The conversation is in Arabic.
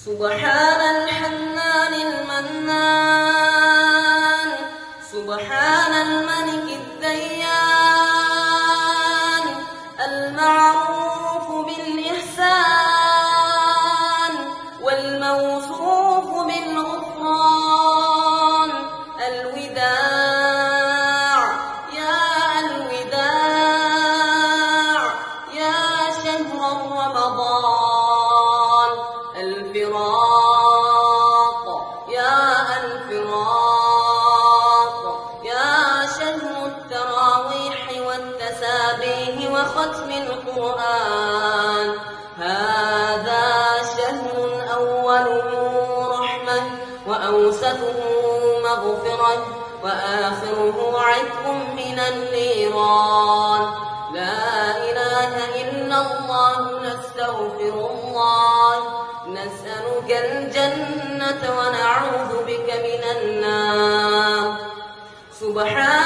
سبحان الحنان المنان، سبحان الملك الديان، المعروف بالإحسان والموصوف بالغفران، الوداع يا الوداع يا شهر رمضان، الفراق يا الفراق يا شهر التراويح والتسابيح وختم القرآن، هذا شهر أوله رحمة وأوسطه مغفرة وآخره عتق من النيران. لا إله إلا الله، نستغفر الله، نسألك الجنة ونعوذ بك من النار. سبحان